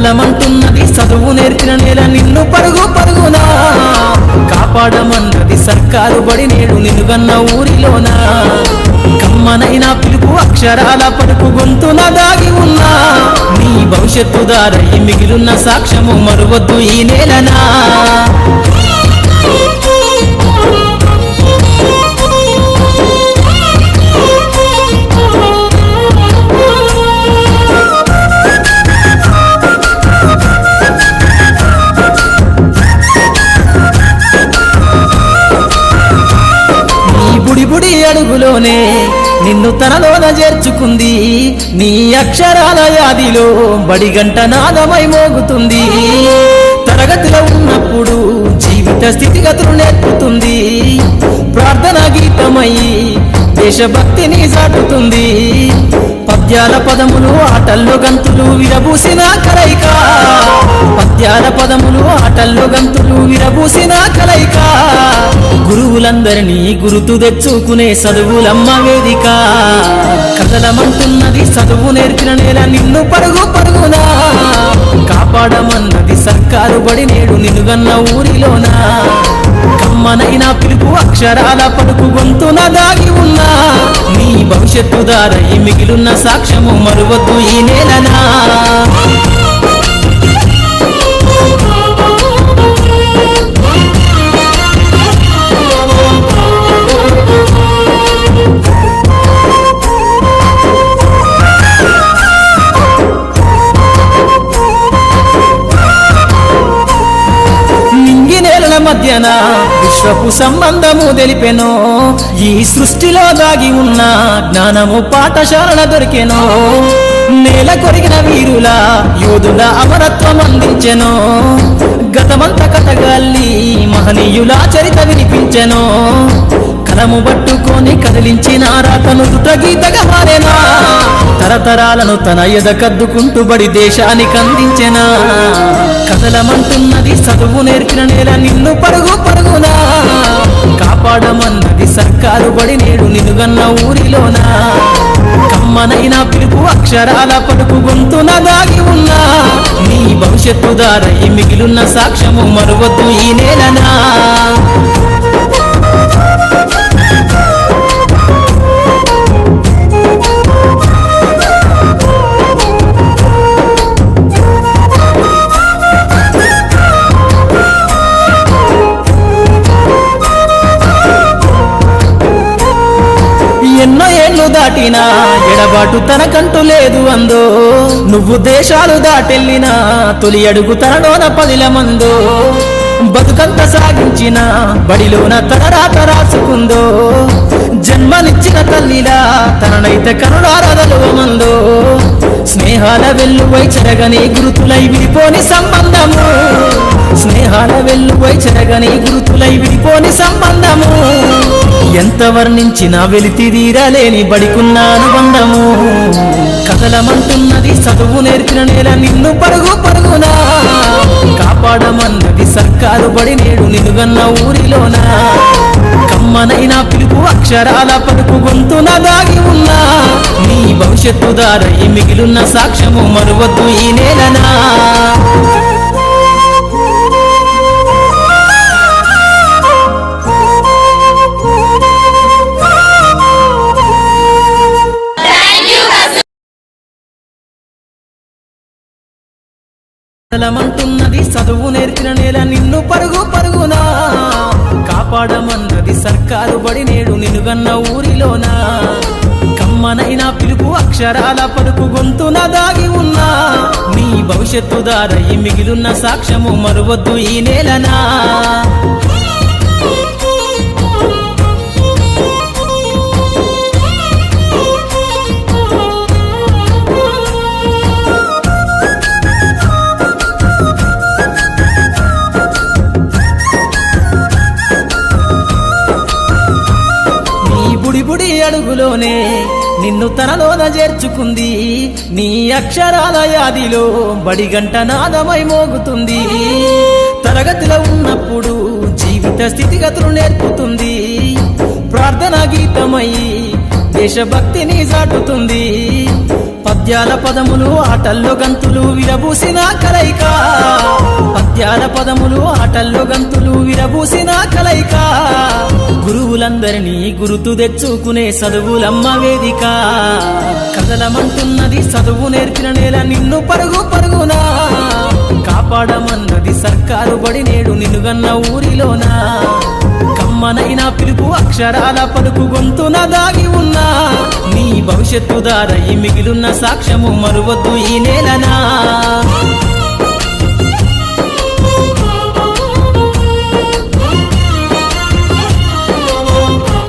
కదలమంటున్నది చదువు నేర్పిన నేల నిన్ను పరుగు పరుగునా కాపాడమన్నది సర్కారు బడి నేడు నిలుగన్న ఊరిలోనా కమ్మనైన పిలుపు అక్షరాల పలుకు గొంతున దాగి ఉన్నా నీ భవిష్యత్తు దారై మిగిలిన సాక్ష్యము మరువద్దు ఈ నేలనా బుడి అడుగులోనే నిన్ను తనలోన చేర్చుకుంది నీ అక్షరాల యాదిలో బడిగంట నాదమై మోగుతుంది తరగతిలో ఉన్నప్పుడు జీవిత స్థితిగతులు నేర్పుతుంది ప్రార్థన గీతమై దేశభక్తిని చాటుతుంది పద్యాల పదములు ఆటల్లో గంతులు విరబూసిన కలయిక పద్యాల పదములు ఆటల్లో గంతులు విరబూసిన కలయిక గురువులందరినీ గురుతు తెచ్చుకునే చదువులమ్మ వేదిక కదలమంటున్నది చదువు నేర్పిన నేల నిన్ను పరుగు పరుగునా కాపాడమన్నది సర్కారు బడి నేడు నిలుగన్న ఊరిలోనా కమ్మనైన పిలుపు అక్షరాల పలుకు గొంతున దాగి ఉన్నా నీ భవిష్యత్తు దారై మిగిలిన సాక్ష్యము మరువద్దు ఈ నేలనా మధ్యన విశ్వపు సంబంధము తెలిపెనో ఈ సృష్టిలో దాగి ఉన్న జ్ఞానము పాఠశాలల దొరికెనో నేల కొరిగిన వీరుల యోధుల అమరత్వం అందించెనో గతమంత కథగాల్లి మహనీయుల చరిత వినిపించెనో కలము పట్టుకొని కదిలించిన రాతను గీతగా మారేనా తరతరాలను తన ఎదకద్దుకుంటూ బడి దేశానికి అందించెనా కదలమంటున్నది చదువు నేర్పిన నేల నిన్ను పరుగు పరుగునా కాపాడమన్నది సర్కారు బడి నేడు నిలుగన్న ఊరిలోనా కమ్మనైన పిలుపు అక్షరాల పలుకు గొంతున దాగి ఉన్నా నీ భవిష్యత్తు దారై మిగిలిన సాక్ష్యము మరువద్దు ఈ నేలనా ఎన్నో ఏళ్ళు దాటినా ఎడబాటు తనకంటూ లేదు అందో నువ్వు దేశాలు దాటెళ్ళినా తొలి అడుగు తనలోన పదిల మందో బతుకంత సాగించిన బడిలోన తన రాత రాసుకుందో జన్మనిచ్చిన తల్లిలా తననైతే కనులారదలువమందో స్నేహాల వెల్లువై చెరగని గురుతులై విడిపోని సంబంధము స్నేహాల వెల్లువై చెరగని గురుతులై విడిపోని సంబంధము ఎంత వర్ణించినా వెలితిరీరలేని బడికున్న అనుబంధము కదలమంటున్నది చదువు నేర్పిన నేల నిన్ను పరుగు పరుగునా కాపాడమన్నది సర్కారు బడి నేడు నిలుగన్న ఊరిలోనా కమ్మనైన పిలుపు అక్షరాల పలుకు గొంతున దాగి ఉన్నా నీ భవిష్యత్తు దారై మిగిలిన సాక్ష్యము మరువద్దు ఈ నేలనా కదలమంటున్నది చదువు నేర్పిన నేల నిన్ను పరుగు పరుగునా కాపాడమన్నది సర్కారు బడి నేడు నిలుగన్న ఊరిలోనా కమ్మనైన పిలుపు అక్షరాల పలుకు గొంతున దాగి ఉన్నా నీ భవిష్యత్తు దారై మిగిలిన సాక్ష్యము మరువద్దు ఈ నేలనా బుడి అడుగులోనే నిన్ను తనలోన చేర్చుకుంది నీ అక్షరాల యాదిలో బడిగంట నాదమై మోగుతుంది తరగతిలో ఉన్నప్పుడు జీవిత స్థితిగతులు నేర్పుతుంది ప్రార్థన గీతమై దేశభక్తిని చాటుతుంది పద్యాల పదములు ఆటల్లో గంతులు విరబూసిన కలయిక పద్యాల పదములు ఆటల్లో గంతులు విరబూసిన కలయిక గురువులందరినీ గురుతు తెచ్చుకునే చదువులమ్మ వేదిక కదలమంటున్నది చదువు నేర్పిన నేల నిన్ను పరుగు పరుగునా కాపాడమన్నది సర్కారు బడి నేడు నిన్నుగన్న ఊరిలోనా కమ్మనైనా పిలుపు అక్షరాల పలుకు గొంతున దాగి ఉన్నా నీ భవిష్యత్తు దారయి మిగిలున్న సాక్ష్యము మరువద్దు ఈ నేలనా